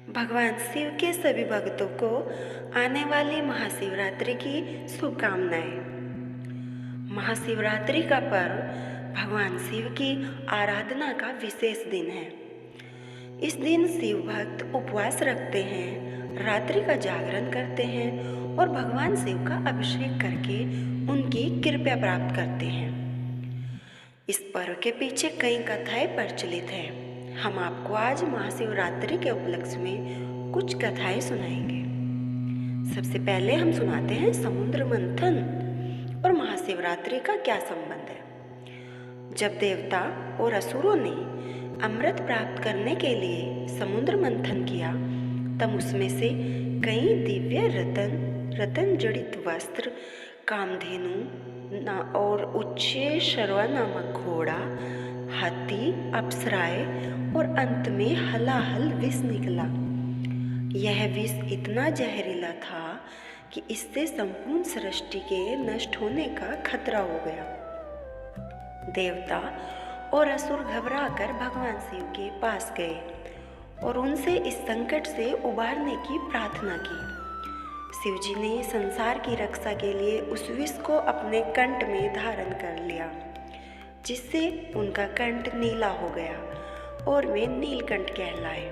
भगवान शिव के सभी भक्तों को आने वाली महाशिवरात्रि की शुभकामनाएं। महाशिवरात्रि का पर्व भगवान शिव की आराधना का विशेष दिन है। इस दिन शिव भक्त उपवास रखते हैं, रात्रि का जागरण करते हैं और भगवान शिव का अभिषेक करके उनकी कृपा प्राप्त करते हैं। इस पर्व के पीछे कई कथाएं प्रचलित हैं। हम आपको आज महाशिवरात्रि के उपलक्ष्य में कुछ कथाएं सुनाएंगे। सबसे पहले हम सुनाते हैं समुद्र मंथन और महाशिवरात्रि का क्या संबंध है। जब देवता और असुरों ने अमृत प्राप्त करने के लिए समुद्र मंथन किया, तब उसमें से कई दिव्य रतन जड़ित वस्त्र, कामधेनु और उच्च शर्वा नामक घोड़ा, हाथी, अप्सराएं और अंत में हलाहल विष निकला। यह विष इतना जहरीला था कि इससे संपूर्ण सृष्टि के नष्ट होने का खतरा हो गया। देवता और असुर घबराकर भगवान शिव के पास गए और उनसे इस संकट से उबारने की प्रार्थना की। शिव जी ने संसार की रक्षा के लिए उस विष को अपने कंठ में धारण कर लिया, जिससे उनका कंठ नीला हो गया और वे नीलकंठ कहलाए।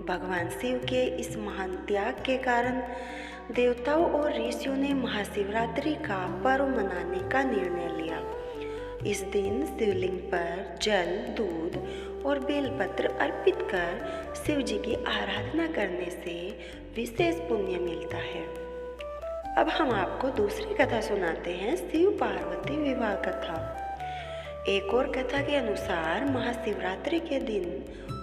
भगवान शिव के इस महान त्याग के कारण देवताओं और ऋषियों ने महाशिवरात्रि का पर्व मनाने का निर्णय लिया। इस दिन शिवलिंग पर जल, दूध और बेलपत्र अर्पित कर शिव जी की आराधना करने से विशेष पुण्य मिलता है। अब हम आपको दूसरी कथा सुनाते हैं, शिव पार्वती विवाह कथा। एक और कथा के अनुसार महाशिवरात्रि के दिन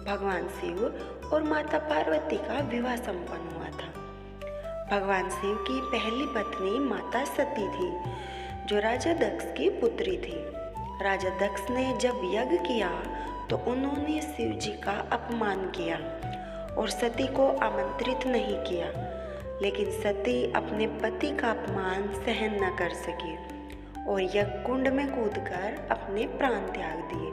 भगवान शिव और माता पार्वती का विवाह संपन्न हुआ था। भगवान शिव की पहली पत्नी माता सती थी, जो राजा दक्ष की पुत्री थी। राजा दक्ष ने जब यज्ञ किया तो उन्होंने शिव जी का अपमान किया और सती को आमंत्रित नहीं किया, लेकिन सती अपने पति का अपमान सहन न कर सकी और यज्ञ कुंड में कूदकर अपने प्राण त्याग दिए।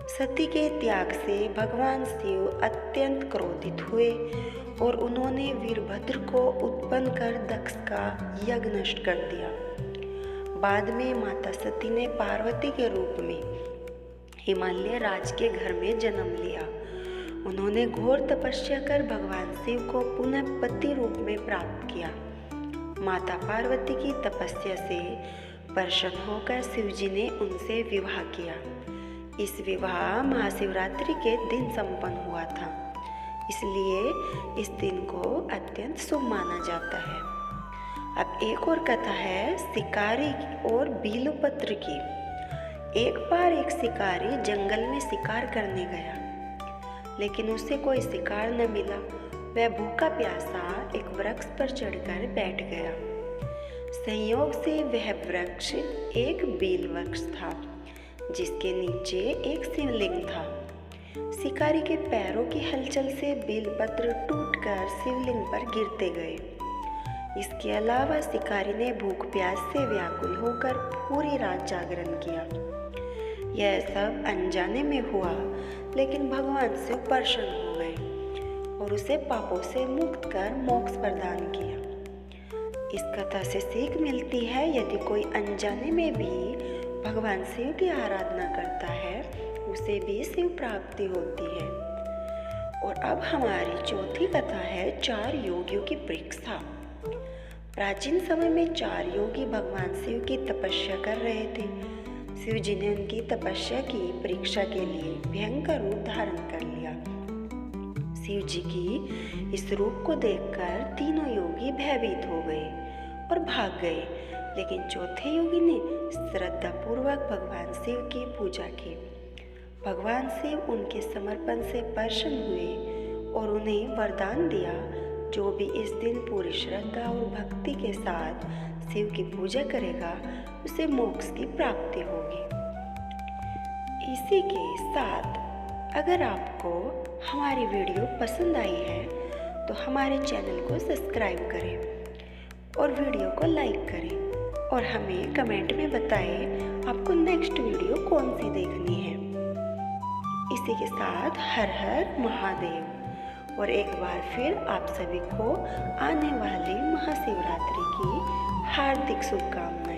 सती के त्याग से भगवान शिव अत्यंत क्रोधित हुए और उन्होंने वीरभद्र को उत्पन्न कर दक्ष का यज्ञ नष्ट कर दिया। बाद में माता सती ने पार्वती के रूप में हिमालय राज के घर में जन्म लिया। उन्होंने घोर तपस्या कर भगवान शिव को पुनः पति रूप में प्राप्त किया। माता पार्वती की तपस्या से प्रसन्न होकर शिव जी ने उनसे विवाह किया। इस विवाह महाशिवरात्रि के दिन संपन्न हुआ था, इसलिए इस दिन को अत्यंत शुभ माना जाता है। अब एक और कथा है शिकारी और बीलपत्र की। एक बार एक शिकारी जंगल में शिकार करने गया, लेकिन उसे कोई शिकार न मिला। वह भूखा प्यासा एक वृक्ष पर चढ़कर बैठ गया। संयोग से वह वृक्ष एक बेल वृक्ष था, जिसके नीचे एक शिवलिंग था। शिकारी के पैरों की हलचल से बेलपत्र टूटकर शिवलिंग पर गिरते गए। इसके अलावा शिकारी ने भूख प्यास से व्याकुल होकर पूरी रात जागरण किया। यह सब अनजाने में हुआ, लेकिन भगवान शिव प्रसन्न हो गए और उसे पापों से मुक्त कर मोक्ष प्रदान किया। इस कथा से सीख मिलती है, यदि कोई अनजाने में भी भगवान शिव की आराधना करता है, उसे भी शिव प्राप्ति होती है। और अब हमारी चौथी कथा है 4 योगियों की परीक्षा। प्राचीन समय में 4 योगी भगवान शिव की तपस्या कर रहे थे। शिव जी ने उनकी तपस्या की परीक्षा के लिए भयंकर रूप धारण कर लिया। शिव जी की इस रूप को देखकर तीनों योगी भयभीत हो गए और भाग गए, लेकिन चौथे योगी ने श्रद्धापूर्वक भगवान शिव की पूजा की। भगवान शिव उनके समर्पण से प्रसन्न हुए और उन्हें वरदान दिया, जो भी इस दिन पूरी श्रद्धा और भक्ति के साथ शिव की पूजा करेगा, उसे मोक्ष की प्राप्ति होगी। इसी के साथ अगर आपको हमारी वीडियो पसंद आई है तो हमारे चैनल को सब्सक्राइब करें और वीडियो को लाइक करें और हमें कमेंट में बताएं आपको नेक्स्ट वीडियो कौन सी देखनी है। इसी के साथ हर हर महादेव। और एक बार फिर आप सभी को आने वाली महाशिवरात्रि की हार्दिक शुभकामनाएं।